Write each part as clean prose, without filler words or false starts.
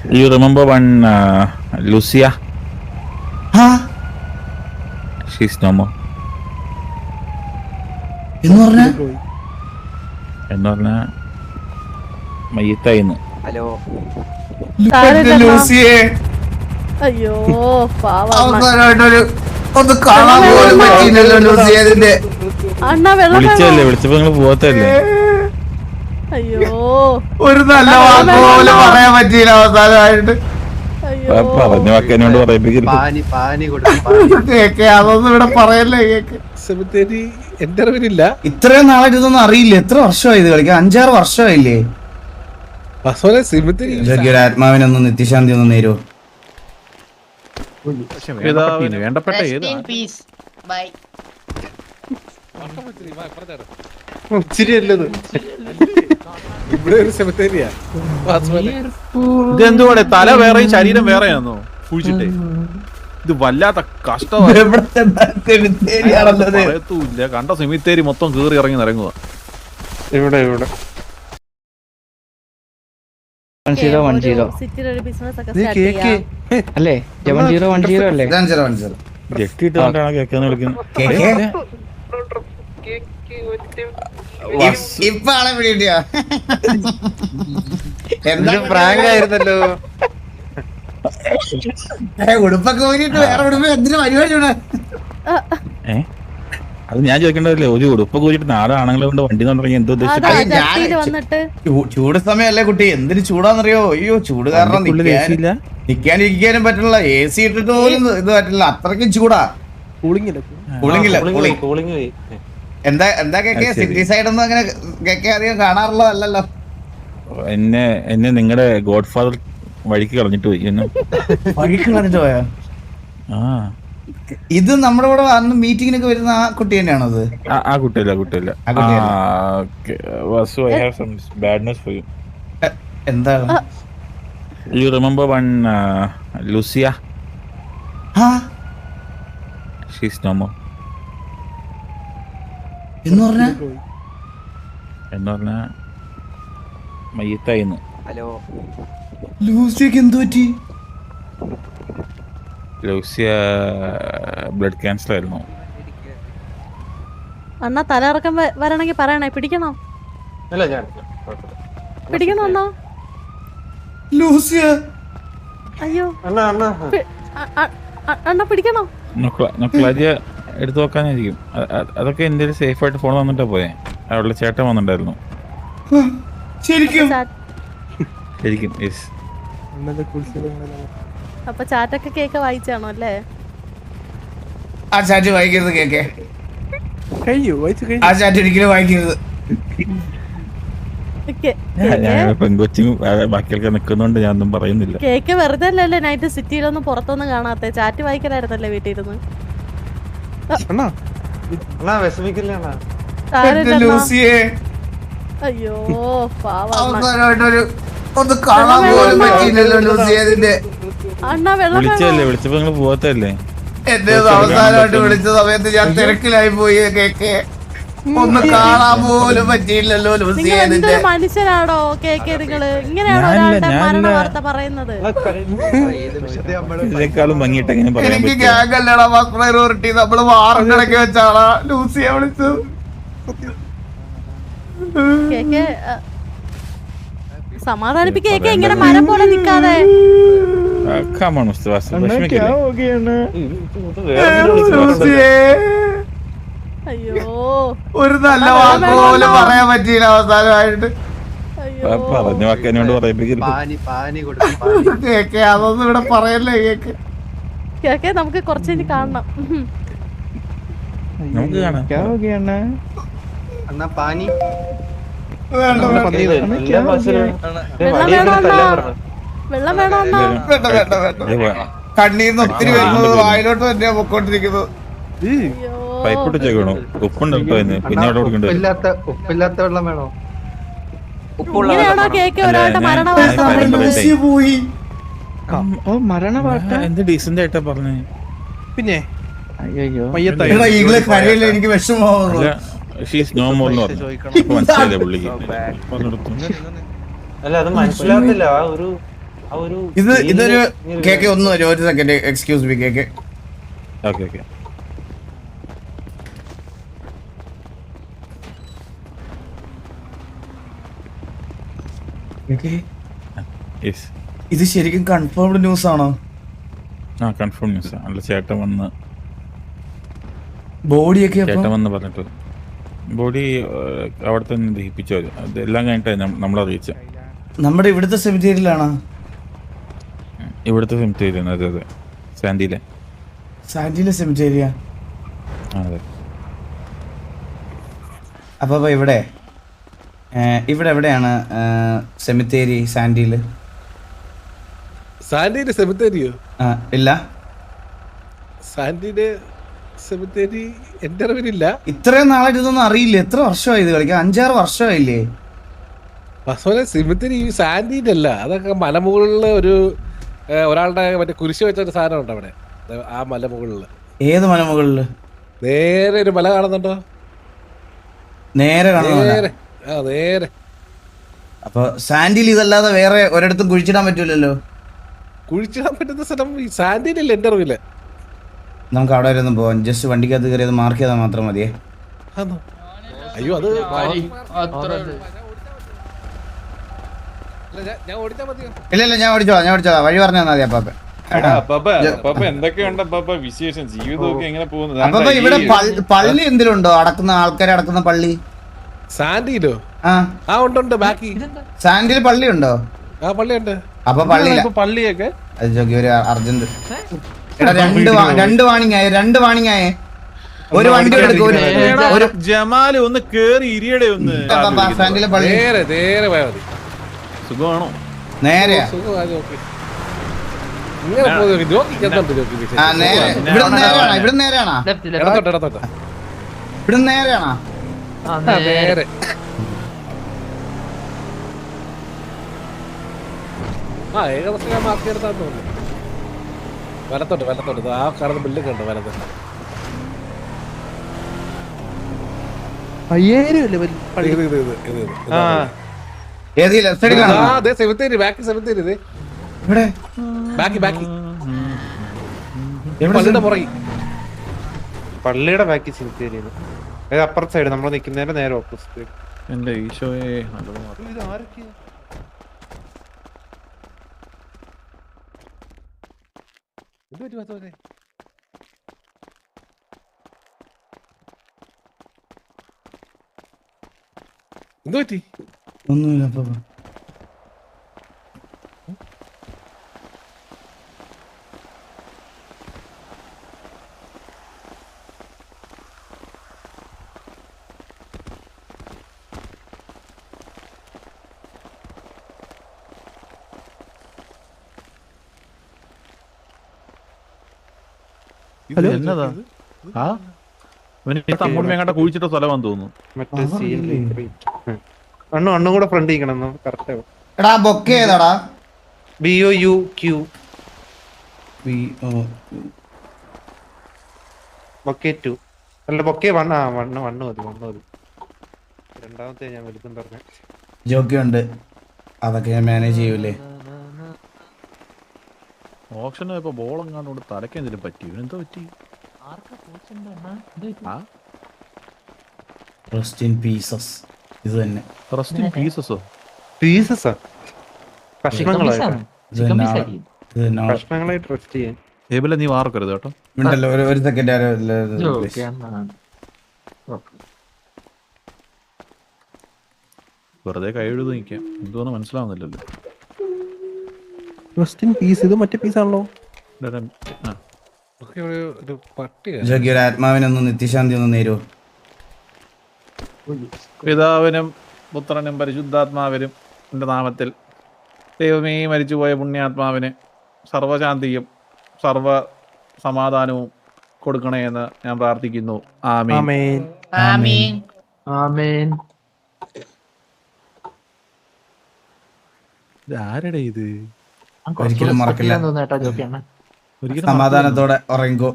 You remember one Lucia? Huh? She's no more. എന്ന് പറഞ്ഞാ മയ്യത്തായിന്ന്. Hello ലൂസിയെ അയ്യോ ഒന്ന് കാണാൻ പോലും പറ്റിയില്ലല്ലോ ലൂസിയെ. അതിന്റെ അണ്ണാ വെള്ളം വിളിച്ചല്ലേ, വിളിച്ചപ്പോ നിങ്ങള് പോകത്തല്ലേ? അയ്യോ ഒരു നല്ല വാക്ക് പോലും പറയാൻ പറ്റിയില്ല അവസാനമായിട്ട്. പറഞ്ഞു വാക്കനോട് പറയിപ്പിക്കില്ല. കേക്ക് അതൊന്നും ഇവിടെ പറയല്ലേ. കേക്ക് എന്റെ അറിവിലില്ല. ഇത്രയും നാളായിട്ട് ഇതൊന്നും അറിയില്ല. എത്ര വർഷമായി ഇത് കളിക്കാൻ? 5-6 വർഷമായില്ലേ? ആത്മാവിനൊന്നും നിത്യശാന്തി ഒന്നും നേരോ? വേണ്ടപ്പെട്ട ഇവിടെ ഒരു സെമിത്തേരിയാ. ഇതെന്തുവാടെ തല വേറെയും ശരീരം വേറെയാണോ കുഴിച്ചിട്ടേ? ഇത് വല്ലാത്ത കഷ്ടമാണ്. കണ്ട സെമിത്തേരി മൊത്തം കേറി ഇറങ്ങി നിറങ്ങുക. ഇവിടെ ഇവിടെ അല്ലേ 1010 അല്ലേ? ജെട്ടിട്ടുകൊണ്ടാണ് കേൾക്കാന്ന് വിളിക്കുന്നത്. ഇപ്പൊ ആളെ പിടികിട്ടിയോ? പ്രാങ്ക് ആയിരുന്നല്ലോ. ഉടുപ്പൊക്കെ ഊരിട്ട് വേറെ ഉടുപ്പ് എന്തിനു പരിപാടി? അത് ഞാൻ ചോദിക്കേണ്ടതല്ലേ? ഒരു ഉടുപ്പ് കൂടിയിട്ട് നാളെ ആണുങ്ങളെ കൊണ്ട് വണ്ടി തുടങ്ങി എന്തോ ചൂട് സമയല്ലേ കുട്ടി? എന്തിനു ചൂടാന്നറിയോ? അയ്യോ ചൂട് കാരണം നിക്കാനിരിക്കാനും പറ്റില്ല. AC ഇട്ടിട്ട് പോലും ഇത് പറ്റില്ല. അത്രയ്ക്കും ചൂടാ. കൂളിംഗില്ല. എന്താ കേക്കെ സിറ്റി സൈഡ് ഒന്നും അങ്ങനെ കേക്കെ അധികം കാണാറുള്ളതല്ലോ. എന്നെ നിങ്ങളുടെ ഗോഡ് ഫാദർ വഴിക്ക് കളഞ്ഞിട്ട് പോയി. വഴിക്ക് കളഞ്ഞിട്ട് പോയോ? ആ ഇത് നമ്മുടെ കൂടെ അന്ന് മീറ്റിങ്ങിനൊക്കെ വരുന്ന ആ കുട്ടി തന്നെയാണോ? അത് ആ കുട്ടിയല്ല. എന്താ? You remember one Lucia? She's no more. എന്ന് പറഞ്ഞാ മയ്യത്തായിന്ന്. ഹലോ ലൂസിയക്ക് എന്ത് പറ്റി? ലൂസിയ ബ്ലഡ് ക്യാൻസർ ആയിരുന്നു. അണ്ണാ തലയിറക്കം വരണമെങ്കിൽ പറയണേ. പിടിക്കണോ? പിടിക്കണോ? ലൂസിയ അയ്യോ അണ്ണ പിടിക്കണോ? നൊക്ലാജിയ എടുത്തു നോക്കാനായിരിക്കും. അതൊക്കെ എന്റെ സേഫ് ആയിട്ട് ഫോൺ വന്നിട്ടാ പോയെ. അവിടെ ചേട്ടൻ വന്നിട്ടുണ്ടായിരുന്നു. ശരിക്കും? യെസ്. അപ്പൊ ചാറ്റൊക്കെ കേക്ക് വായിച്ചാണോ അല്ലേ? ആ ചാറ്റ് വായിക്കരുത് കേക്കെ. ആ ചാറ്റ് ഒരിക്കലും വായിക്കരുത്. പെങ്കൊച്ചും ബാക്കിയൊക്കെ നിക്കുന്നോണ്ട് ഞാൻ ഒന്നും പറയുന്നില്ല. കേക്ക് വെറുതെ അല്ലല്ലേ നൈറ്റ് സിറ്റിയിലൊന്നും പുറത്തൊന്നും കാണാത്ത? ചാറ്റ് വായിക്കലായിരുന്നല്ലേ വീട്ടിൽ ഇരുന്ന്? അയ്യോ ഒന്ന് കാണാൻ പോലും പറ്റിയില്ലല്ലോ ലൂസിയെ. അതിന്റെ അണ്ണാ വെള്ളം വിളിച്ചല്ലേ, വിളിച്ചപ്പോ നിങ്ങള് പോകത്തല്ലേ? എന്റെ അവസാനമായിട്ട് വിളിച്ച സമയത്ത് ഞാൻ തിരക്കിലായി പോയി കേക്കെ. ഒന്ന് കാണാൻ പോലും പറ്റിയില്ലല്ലോ ലൂസിയെ. അതിന്റെ മനുഷ്യനാണോ കേക്ക്? നിങ്ങള് ഇങ്ങനെയാണോ ഒരാളുടെ മരണ വാർത്ത പറയുന്നത്? ഇതിനേക്കാളും ഭംഗിയിട്ട് എങ്ങനെ പറയാൻ എനിക്ക് പറ്റും? ഗ്യാങ് അല്ലടാ ഫസ്റ്റ് പ്രയോറിറ്റി. നമ്മള് വാറണ്ടടക്കി വെച്ചാളാ ലൂസിയെ വിളിച്ചത്. കേക്ക് സമാധാനിപ്പിക്കേക്ക് ഇങ്ങനെ മരം പോലെ നിക്കാതെ. അയ്യോ ഒരു നല്ല വാക്ക് പോലും പറയാൻ പറ്റിയില്ല അവസാനമായിട്ട്. പറഞ്ഞു വാക്കനോട് പറയിപ്പിക്കില്ല. കേക്കെ അതൊന്നും ഇവിടെ പറയല്ലേ. കേക്ക് കേക്കെ നമുക്ക് കുറച്ച് കാണണം. നമുക്ക് കാണാം. വെള്ളം വേണോ? കണ്ണീന്ന് ഒത്തിരി വരുന്നത് വായിലോട്ട് തന്നെയാ പൊക്കോണ്ടിരിക്കുന്നത്. പൈപ്പിട്ട് ചേക്കണോ? ഉപ്പുണ്ടോ? പിന്നെ അവിടെ കൊടുക്കണ്ടേ? ഉപ്പില്ലാത്ത വെള്ളം വേണോ? ഇങ്ങനെയാണോ കേക്ക് ഒരാളുടെ മരണ വാർത്ത പറയുന്നത്? പോയി എന്ത് ഡീസന്റ് ആയിട്ടാ പറഞ്ഞേ? പിന്നെ കഴിയില്ല. എനിക്ക് വിഷമമാവുന്നു. മനസ്സിലായില്ലേ പുള്ളിക്ക്? അല്ല അത് മനസ്സിലാകുന്നില്ല. ആ ഒരു ഇതൊരു കേക്ക് ഒന്നും വരും. ഒരു second, excuse me cake. Okay okay. Yes. ഇത് ശരിക്കും കൺഫേംഡ് ന്യൂസ് ആണോ? ആ കൺഫേം ന്യൂസ്. അല്ല ചേട്ടൻ വന്ന് ബോഡിയൊക്കെ ചേട്ടൻ വന്ന് പറഞ്ഞിട്ട് ബോഡി അവിടെ തന്നെ ദഹിപ്പിച്ചു. അതെല്ലാം കഴിഞ്ഞിട്ട് നമ്മളറിയിച്ച നമ്മുടെ ഇവിടുത്തെ സെമിത്തേരിയിലാണോ? ഇവിടുത്തെ സെമിത്തേരി. അതെ അതെ, സാൻഡിയിലെ സെമിത്തേരിയാ. അതെ. അപ്പൊ ഇവിടെ എവിടെയാണ് സെമിത്തേരി? സാൻഡിയില് സെമിത്തേരിയോ? ഇല്ല, സാൻഡിയുടെ സെമിത്തേരി എന്റെ അറിവിലില്ല. ഇത്രയും നാളായിട്ട് ഇതൊന്നും അറിയില്ല. എത്ര വർഷമായി ഇത് കളിക്കാൻ? 5-6 വർഷമായില്ലേ? സെമിത്തേരി ഈ സാൻഡിന്റെ അല്ല, അതൊക്കെ മലമുകളില് ഒരാളുടെ മറ്റേ കുരിശ് വെച്ച ഒരു സാധനം ഉണ്ട് അവിടെ. ആ മലമുകളില്. ഏത് മലമുകളില്? നേരെ ഒരു മല കാണുന്നുണ്ടോ? നേരെ നേരെ. ആ നേരെ. അപ്പൊ സാൻഡിൽ ഇതല്ലാതെ വേറെ ഒരിടത്തും കുഴിച്ചിടാൻ പറ്റൂലല്ലോ? കുഴിച്ചിടാൻ പറ്റുന്ന സ്ഥലം ഈ സാൻഡിയിലല്ല എന്റെ അറിവില്ല. നമുക്ക് അവിടെ വരെ ഒന്നും പോവാം. ജസ്റ്റ് വണ്ടിക്കകത്ത് കയറിയത് മാർക്ക് ചെയ്താൽ മാത്രം മതിയേ. അയ്യോ അത് ഞാൻ ഓടിച്ചാ മതിയോ? ഇല്ല ഞാൻ ഓടിച്ചോളാം. വഴി പറഞ്ഞു തന്നാ മതി അപ്പാപ്പ. എന്തൊക്കെയുണ്ട് അപ്പാപ്പ വിശേഷം? ജീവിതമൊക്കെ എങ്ങനെ പോകുന്നു? അപ്പൊ ഇവിടെ പള്ളി എന്തെങ്കിലും ഉണ്ടോ? അടക്കുന്ന ആൾക്കാരെ അടക്കുന്ന പള്ളി സാൻഡിയിലോ? ആ ഉണ്ട്. ബാക്കി സാൻഡിൽ പള്ളി ഉണ്ടോ? ആ പള്ളിയുണ്ട്. അപ്പൊ പള്ളിയൊക്കെ ഒരു അർജന്റ്. എടാ രണ്ട് വാണിംഗ് ആയേ. ഒരു വണ്ടി എടുക്കും. ജമാല് ഒന്ന് കേറി ഇരിയടെ ഒന്ന്. സാൻഡിലെ പള്ളി നേരെ പോയാ മതി. സുഖമാണോ? നേരെയാ? ഇങ്ങനെ ഇവിടെ നേരെയാണോ? നേരെ ആ ഏകദേശം ഞാൻ മാർക്ക് എടുത്താൽ തോന്നുന്നു. വലത്തോട്ട് ആ കാണുന്ന ബിൽഡിംഗ് ഉണ്ട് വലത്തോട്ട്. 5000 സെമിത്തേരി ബാക്കി സെമിത്തേരി ബാക്കി പള്ളിയുടെ ബാക്കി സെമിത്തേരി. അപ്പുറത്തെ സൈഡ് നമ്മൾ നിൽക്കുന്നതിന്റെ നേരെ ഓപ്പോസിറ്റ്. എന്റെ ഈശോയെ, എന്ത് പറ്റി? ഒന്നുമില്ല അപ്പാപ്പ. എന്നതാ? തമ്മൂടി എങ്ങാണ്ട കുഴിച്ചിട്ട സ്ഥലമാണെന്ന് തോന്നുന്നു. മറ്റേ അണ്ണും കൂടെ ഫ്രണ്ട് ഇരിക്കണം. കറക്റ്റ് ആവും. എടാ ബൊക്കെ ഏതാടാ? BOUQ ബൊക്കെ 2 അല്ല ബൊക്കെ 1. വണ്ണ് മതി. രണ്ടാമത്തെ ഞാൻ വലുപ്പം പറഞ്ഞ ജോക്കിയുണ്ട്. അതൊക്കെ ഞാൻ മാനേജ് ചെയ്യൂലേ. ഓപ്ഷന് ഇപ്പൊ ബോളെങ്ങാണ്ട് തലയ്ക്ക് എന്തെങ്കിലും പറ്റി? എന്തോ പറ്റി? Rest in pieces. ഇത് തന്നെ റെസ്റ്റ് ഇൻ പീസസോ? പീസസാ കഷ്ണങ്ങളായിട്ട് റെസ്റ്റ് ചെയ്യാൻ. ഏബിലെ നീ വാർക്കരുത് കേട്ടോ. ഉണ്ടല്ലോ ഒരു സെക്കൻഡ്. വെറുതെ കൈ എഴുതി നിൽക്കാം. എന്തോന്ന് മനസ്സിലാവുന്നില്ലല്ലോ. Rest in peace. ഇത് മറ്റേ പീസാണല്ലോ. ജോക്കി ഒരു ആത്മാവിനൊന്ന് നിത്യശാന്തി ഒന്ന് നേരുവോ? പിതാവിനും പുത്രനും പരിശുദ്ധാത്മാവിനും എൻ്റെ നാമത്തിൽ ദൈവമേ മരിച്ചുപോയ പുണ്യാത്മാവിന് സർവശാന്തിയും സർവ സമാധാനവും കൊടുക്കണേ എന്ന് ഞാൻ പ്രാർത്ഥിക്കുന്നു. ആമേൻ. ആരുടെ ഇത്? ഒരിക്കലും മറക്കില്ല. സമാധാനത്തോടെ ഉറങ്ങിക്കോ.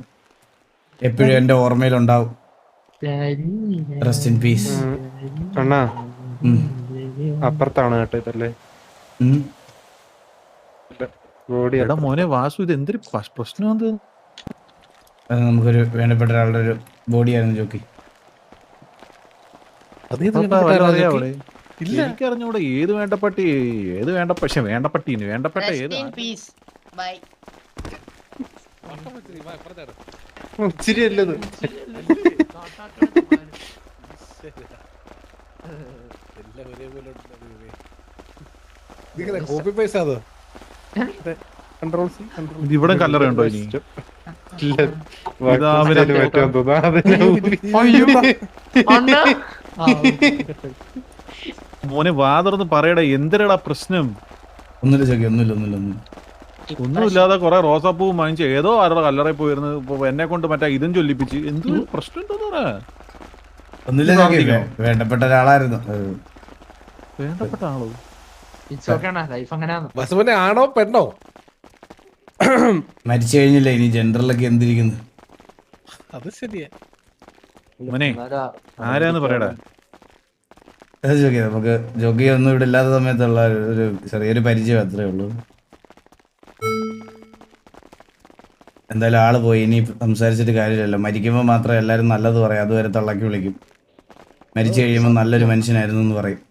എപ്പോഴും എന്റെ ഓർമ്മയിലുണ്ടാവും. Rest in peace. അണ്ണാ അപ്പുറത്താണ് കേട്ടോ ഇതല്ലേ. ബോഡി എടാ മോനെ വാസു ഇത് എന്തൊരു പ്രശ്നം അത് നമുക്കൊരു വേണ്ടപ്പെട്ട ഒരാളുടെ ഒരു ബോഡിയായിരുന്നു ജോക്കി. അറിയാവൂടെ? എനിക്കറിഞ്ഞൂടെ ഏത് വേണ്ടപ്പട്ടി പക്ഷെ വേണ്ടപ്പട്ടീന് വേണ്ടപ്പെട്ട ഏത് ഇച്ചിരി അല്ലത്. കോപ്പി പൈസ അതോ കൺട്രോൾ ഇവിടെ കല്ലറയുണ്ടോ ഇനി? മോനെ വാതർന്ന് പറയടാ, എന്തിനാടാ പ്രശ്നം? ഒന്നുമില്ല ജോക്കി, ഒന്നുമില്ല. ഒന്നുമില്ലാതെ കൊറേ റോസാപ്പൂവും വാങ്ങിച്ച് ഏതോ ആരുടെ കല്ലറയിൽ പോയിരുന്നു. ഇപ്പൊ എന്നെ കൊണ്ട് മറ്റേ ഇതും ചൊല്ലിപ്പിച്ച് എന്ത് പ്രശ്നം ഉണ്ടോന്ന് പറയാ. ഒന്നുമില്ല ജോക്കി, വേണ്ടപ്പെട്ട ഒരാളായിരുന്നു. വേണ്ടപ്പെട്ട ആളോ? ബസുമനെ ആണോ പെണ്ണോ? മരിച്ചു കഴിഞ്ഞില്ല, ഇനി ജെൻഡറിലൊക്കെ എന്തിരിക്കുന്നു? അത് ശരിയാ. മോനെ ആരാന്ന് പറയടാ. ജോക്കി, നമുക്ക് ജോക്കി ഒന്നും ഇവിടെ ഇല്ലാത്ത സമയത്തുള്ള ഒരു ചെറിയൊരു പരിചയം അത്രേ ഉള്ളൂ. എന്തായാലും ആള് പോയി, ഇനി സംസാരിച്ചിട്ട് കാര്യമില്ലല്ലോ. മരിക്കുമ്പോൾ മാത്രം എല്ലാവരും നല്ലത് പറയും, അതുവരെ തള്ളക്കി വിളിക്കും. മരിച്ചു കഴിയുമ്പോൾ നല്ലൊരു മനുഷ്യനായിരുന്നു എന്ന് പറയും.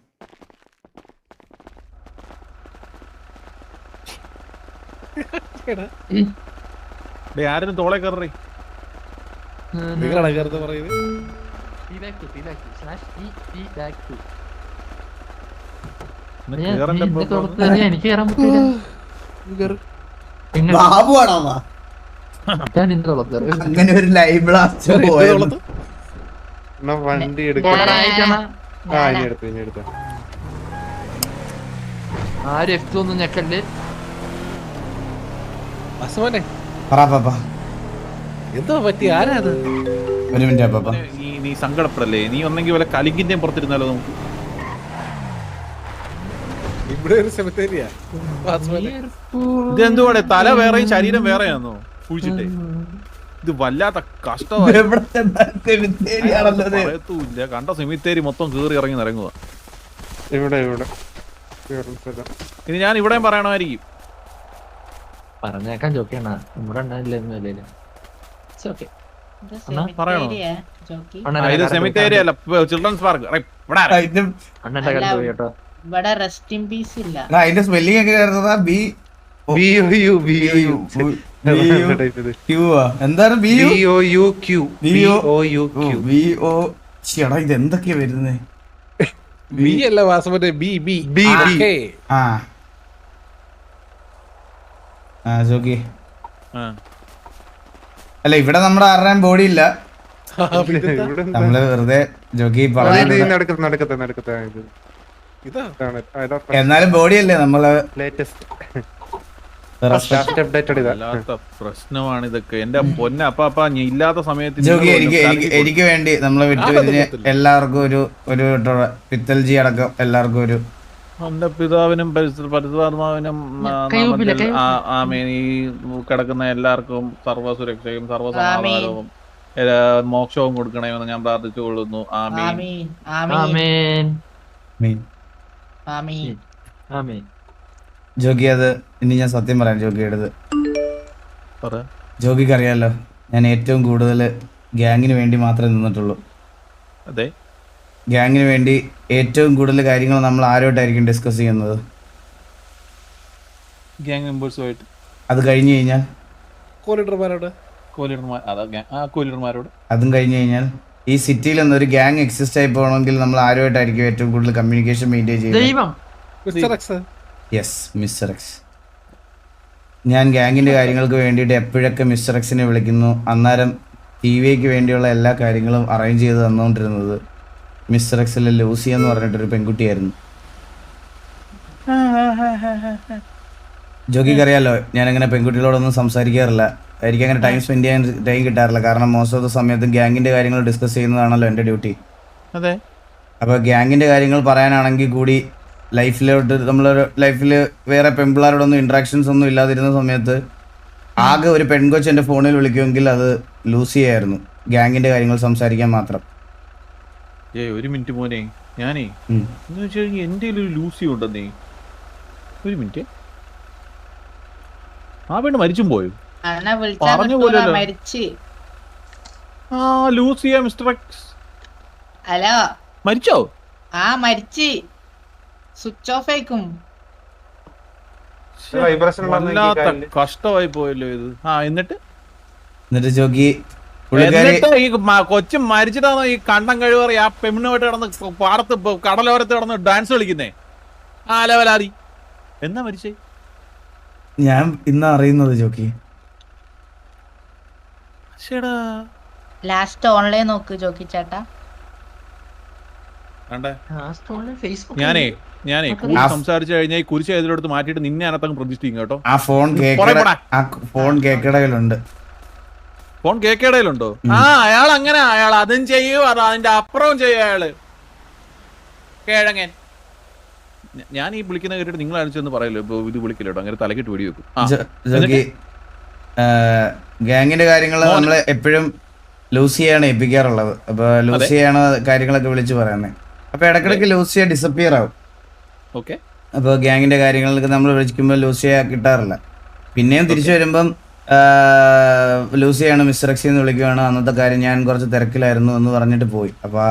ആരും തോളെ കയറി നിങ്ങളാണ് കയറുന്നത് പറയുന്നത്. എനിക്ക് കയറാൻ പറ്റില്ല. അങ്ങനെ ഒരു ലൈവ് ബ്ലാസ്റ്റ് പോയത്. വണ്ടി എടുത്തു. ആരും F2 ഒന്നും ഞെക്കല്ലേ. ബസുമനെ പാപ്പ എന്തോ പറ്റി? ആരാ അത്? ഒരു മിനിറ്റ് പാപ്പ. നീ സങ്കടപ്പെടല്ലേ? നീ ഒന്നെങ്കിൽ വല്ല കലിങ്കിന്റെയും പുറത്തിരുന്നാലോ നമുക്ക്? ഇവിടെ ഒരു സെമിത്തേരിയാ. ഇതെന്തുവാടെ തല വേറെയും ശരീരം വേറെയാണോ കുഴിച്ചിട്ടേ? ഇത് വല്ലാത്ത കഷ്ടമായില്ല. കണ്ട സെമിത്തേരി മൊത്തം കേറി ഇറങ്ങി നിറങ്ങുക. ഇവിടെ ഇനി ഞാൻ ഇവിടെയും പറയണമായിരിക്കും. പറഞ്ഞേക്കാൻ ജോക്കിയാണ് ഇവിടെ ഉണ്ടായില്ല. പറയണോ? ഇത് സെമിത്തേരി അല്ല, ചിൽഡ്രൻസ് പാർക്ക്. അണ്ണന്റെ കണ്ടു കേട്ടോ. ഇവിടെ റെസ്റ്റ് ഇൻ പീസ് ഇല്ല. അതിന്റെ സ്പെല്ലിംഗ് ഒക്കെ എന്താണ്? ഇത് എന്തൊക്കെയാ വരുന്നേ? ബി അല്ല വാസുമന്റെ ബി ബി ബി. ജോക്കി അല്ല, ഇവിടെ നമ്മുടെ ആരുടെയും ബോഡി ഇല്ല. നമ്മള് വെറുതെ ജോക്കി എന്നാലും ബോഡി അല്ലേ നമ്മള്. പ്രശ്നമാണ് ഇതൊക്കെ. എന്റെ പൊന്ന അപ്പാ ഇല്ലാത്ത സമയത്ത് ജോക്കി എനിക്ക് വേണ്ടി നമ്മളെ വിട്ടുപിരിഞ്ഞ് എല്ലാവർക്കും ഒരു പിത്തൽജി അടക്കം എല്ലാവർക്കും ഒരു എന്റെ പിതാവിനും പരിശുദ്ധാത്മാവിനും ആമേൻ. ഈ കിടക്കുന്ന എല്ലാവർക്കും സർവ്വസുരക്ഷയും സർവ്വസമാധാനവും മോക്ഷവും കൊടുക്കണമെന്ന് ഞാൻ പ്രാർത്ഥിച്ചു കൊള്ളുന്നു. ജോക്കി അത് ഇനി ഞാൻ സത്യം പറയാം. ജോക്കിയെടുത്ത് ജോക്കിക്ക് അറിയാലോ, ഞാൻ ഏറ്റവും കൂടുതൽ ഗ്യാങ്ങിന് വേണ്ടി മാത്രമേ നിന്നിട്ടുള്ളൂ. അതെ, ഗ്യാങ്ങിന് വേണ്ടി ഏറ്റവും കൂടുതൽ കാര്യങ്ങൾ നമ്മൾ ആരോട്ടായിരിക്കും ഡിസ്കസ് ചെയ്യുന്നത്? ഗ്യാങ് മെമ്പേഴ്സുമായിട്ട്. അത് കഴിഞ്ഞു കഴിഞ്ഞാൽ കോലീഡർമാരോട്. അതും കഴിഞ്ഞു കഴിഞ്ഞാൽ ഈ സിറ്റിയിൽ ഒരു ഗ്യാങ് എക്സിസ്റ്റ് ആയി പോകണമെങ്കിൽ നമ്മൾ ആരുമായിട്ടായിരിക്കും ഏറ്റവും കൂടുതൽ കമ്മ്യൂണിക്കേഷൻ മെയിൻറ്റെയിൻ ചെയ്യുന്നത്? Yes, mister X. ഞാൻ ഗ്യാങ്ങിൻ്റെ കാര്യങ്ങൾക്ക് വേണ്ടിയിട്ട് എപ്പോഴൊക്കെ മിസ്റ്റർ എക്സിനെ വിളിക്കുന്നു, അന്നേരം ടിവിക്ക് വേണ്ടിയുള്ള എല്ലാ കാര്യങ്ങളും അറേഞ്ച് ചെയ്ത് തന്നുകൊണ്ടിരുന്നത് മിസ്റ്റർ എക്സിലെ ലൂസി എന്ന് പറഞ്ഞിട്ടൊരു പെൺകുട്ടിയായിരുന്നു. ജോക്കിക്ക് അറിയാലോ, ഞാനങ്ങനെ പെൺകുട്ടികളോടൊന്നും സംസാരിക്കാറില്ല. എനിക്കങ്ങനെ ടൈം സ്പെൻഡ് ചെയ്യാൻ ടൈം കിട്ടാറില്ല. കാരണം മോസ്റ്റ് ഓഫ് ദ സമയത്തും ഗ്യാങ്ങിൻ്റെ കാര്യങ്ങൾ ഡിസ്കസ് ചെയ്യുന്നതാണല്ലോ എൻ്റെ ഡ്യൂട്ടി. അതെ. അപ്പോൾ ഗ്യാങ്ങിൻ്റെ കാര്യങ്ങൾ പറയാനാണെങ്കിൽ കൂടി നമ്മളൊരു ലൈഫിൽ വേറെ പെൺപിള്ളേരോടൊന്നും ഇൻട്രാക്ഷൻസ് ഒന്നും ഇല്ലാതിരുന്ന സമയത്ത് ആകെ ഒരു പെൺകൊച്ച് എൻ്റെ ഫോണിൽ വിളിക്കുമെങ്കിൽ അത് ലൂസിയായിരുന്നു, ഗ്യാങ്ങിൻ്റെ കാര്യങ്ങൾ സംസാരിക്കാൻ മാത്രം. ഒരു മിനിറ്റ് മോനെ, ഞാനേ എന്ന് വെച്ച് കഴിഞ്ഞാൽ എൻ്റെ ഒരു ലൂസി ഉണ്ടെന്നേ. ഒരു മിനിറ്റ്, ആ പെണ്ണ് മരിച്ചും പോയോ? അണ്ണ വിളിച്ചാ പറഞ്ഞു കിട്ടൂല, പോലല്ലോ. മരിച്ച്. ആ ലൂസിയ മിസ്റ്റർ എക്സ് ഹലോ മരിച്ചോ? ആ മരിച്ച് സ്വിച്ച് ഓഫ് ആയിക്കും. വൈബ്രേഷൻ വല്ലാത്ത കഷ്ടമായി പോയല്ലോ ഇത്. എന്നിട്ട് ജോക്കി പുള്ളിക്കാരി എന്നിട്ട് ഈ കൊച്ചു മരിച്ചിട്ടാണോ ഈ കണ്ടം കഴിവറി ആ പെണ്ണുമായിട്ട് കിടന്ന് പാടത്ത് കടലോരത്ത് കിടന്ന് ഡാൻസ് കളിക്കുന്നേ? ആ ലെവലാതി എന്നാ മരിച്ചേ? ഞാൻ ഇന്ന് അറിയുന്നത് ജോക്കി. ശരിടാ ലാസ്റ്റ് ഓൺലൈൻ നോക്ക് ജോക്കി ചേട്ടാ. കണ്ടേ ഫേസ്ബുക്ക് ഞാനേ കൂടുതൽ സംസാരിച്ചു കഴിഞ്ഞാൽ ഈ കുരിശ് ഇതിലെടുത്ത് മാറ്റിയിട്ട് നിന്നെ അതിനകത്തങ്ങ് പ്രതിഷ്ഠിക്കും കേട്ടോ. ആ ഫോൺ കേക്കടയിലുണ്ട്. ഫോൺ കേക്കേടയിലുണ്ടോ? അയാൾ അങ്ങനെ അയാൾ അതും ചെയ്യും അതിന്റെ അപ്പുറവും ചെയ്യും അയാള് കിഴങ്ങൻ. ഞാൻ ഈ വിളിക്കുന്ന കേട്ടിട്ട് നിങ്ങൾ അടിച്ചെന്ന് പറയല്ലോ ഇത് വിളിക്കില്ല കേട്ടോ. അങ്ങനെ തലക്കിട്ട് വെടി വെക്കും. ജോക്കി ഗാങ്ങിന്റെ കാര്യങ്ങൾ നമ്മള് എപ്പോഴും ലൂസിയാണ് ഏൽപ്പിക്കാറുള്ളത്. അപ്പൊ ലൂസിയാണ് കാര്യങ്ങളൊക്കെ വിളിച്ചു പറയുന്നത്. അപ്പൊ ഇടക്കിടക്ക് ലൂസിയ ഡിസപ്പിയർ ആവും. ഓക്കെ. അപ്പൊ ഗാങ്ങിന്റെ കാര്യങ്ങളൊക്കെ നമ്മൾ വിളിക്കുമ്പോൾ ലൂസിയ കിട്ടാറില്ല. പിന്നെയും തിരിച്ചു വരുമ്പം ലൂസിയാണ് മിസ്റ്റർ എക്സി എന്ന് വിളിക്കുകയാണ്. അന്നത്തെ കാര്യം ഞാൻ കുറച്ച് തിരക്കിലായിരുന്നു എന്ന് പറഞ്ഞിട്ട് പോയി. അപ്പൊ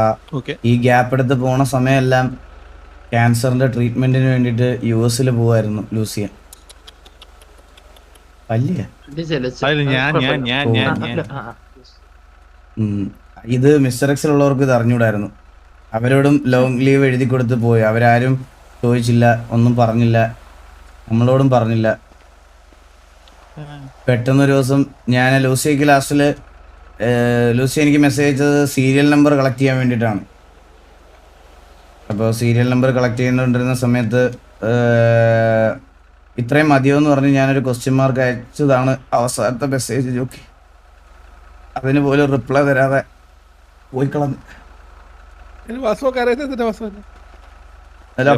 ഈ ഗ്യാപ്പ് എടുത്ത് പോണ സമയമെല്ലാം ക്യാൻസറിന്റെ ട്രീറ്റ്മെന്റിന് വേണ്ടിയിട്ട് US പോവായിരുന്നു ലൂസിയ. ഇത് മിസ്റ്റർ എക്സിലുള്ളവർക്ക് ഇത് അറിഞ്ഞൂടായിരുന്നു. അവരോടും ലോങ് ലീവ് എഴുതി കൊടുത്ത് പോയി. അവരാരും ചോദിച്ചില്ല, ഒന്നും പറഞ്ഞില്ല, നമ്മളോടും പറഞ്ഞില്ല. പെട്ടെന്നൊരു ദിവസം ഞാൻ ലൂസിയക്ക് ലാസ്റ്റില് ലൂസി എനിക്ക് മെസ്സേജ് അയച്ചത് സീരിയൽ നമ്പർ കളക്ട് ചെയ്യാൻ വേണ്ടിയിട്ടാണ്. അപ്പോൾ സീരിയൽ നമ്പർ കളക്ട് ചെയ്തുകൊണ്ടിരുന്ന സമയത്ത് ഇത്രയും മതിയോ എന്ന് പറഞ്ഞ് ഞാനൊരു ക്വസ്റ്റ്യൻ മാർക്ക് അയച്ചതാണ് അവസാനത്തെ മെസ്സേജ് ജോക്കി. അതിന് പോലും റിപ്ലൈ തരാതെ പോയി കളഞ്ഞു.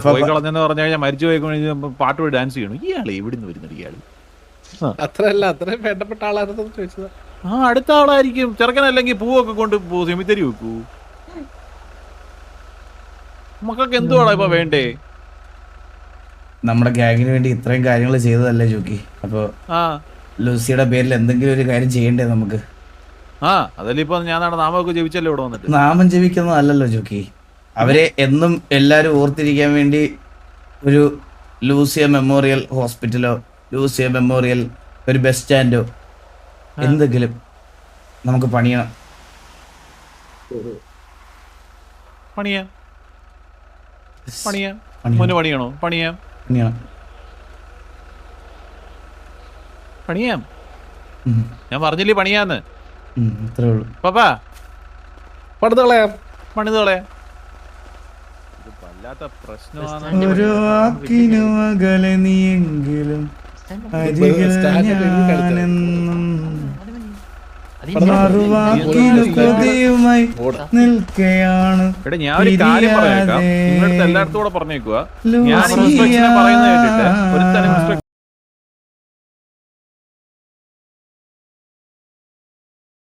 കളഞ്ഞെന്ന് പറഞ്ഞു കഴിഞ്ഞാൽ മരിച്ചു പോയി കഴിഞ്ഞാൽ പാട്ട് പോയി ഡാൻസ് ചെയ്യണം. ഇയാള് എവിടുന്ന് വരുന്നത് ഇയാള്? അത്രയല്ല, അത്രയും വേണ്ടപ്പെട്ട ആളായിരുന്നു ചോദിച്ചത്. അടുത്ത ആളായിരിക്കും. ചെറുക്കനല്ലെങ്കിൽ പൂവൊക്കെ കൊണ്ട് സെമിത്തേരി വെക്കൂ. മക്കൾക്ക് എന്തുവാടാ ഇപ്പൊ വേണ്ടേ? നമ്മുടെ ഗ്യാങ്ങിന് വേണ്ടി ഇത്രയും കാര്യങ്ങൾ ചെയ്തതല്ലേ ജോക്കി. അപ്പൊ ലൂസിയുടെ പേരിൽ എന്തെങ്കിലും ഒരു കാര്യം ചെയ്യണ്ടേ നമുക്ക്? അതല്ലേ ഇപ്പൊ ഞാൻ നാമൊക്കെ ജപിച്ചല്ലേ ഇവിടെ വന്നിട്ട്. നാമം ജപിക്കുന്നതല്ലല്ലോ ജോക്കി. അവരെ എന്നും എല്ലാരും ഓർത്തിരിക്കാൻ വേണ്ടി ഒരു ലൂസിയ മെമ്മോറിയൽ ഹോസ്പിറ്റലോ ലൂസിയ മെമ്മോറിയൽ ഒരു ബസ് സ്റ്റാൻഡോ എന്തെങ്കിലും നമുക്ക് പണിയണം. പണിയാം. പണിയണോ? പണിയാം. ഞാൻ പറഞ്ഞില്ലേ പണിയാന്ന്. അത്രേ ഉള്ളൂ. പാപ്പാ പണിത് കളയാം. വല്ലാത്ത പ്രശ്നമാണ്. ഒരു വാക്കിനും അകലെ നീയെങ്കിലും അരികിൽ ഞാനെന്നും മറുവാക്കിനു കൊതിയുമായി നിൽക്കുകയാണ്. ഞാൻ ഒരു കാര്യം പറഞ്ഞേക്കാം, നിങ്ങളുടെ എല്ലായിടത്തും കൂടെ പറഞ്ഞേക്കുക. ഞാൻ പറയുന്നത് കേട്ടിട്ട് ഒരു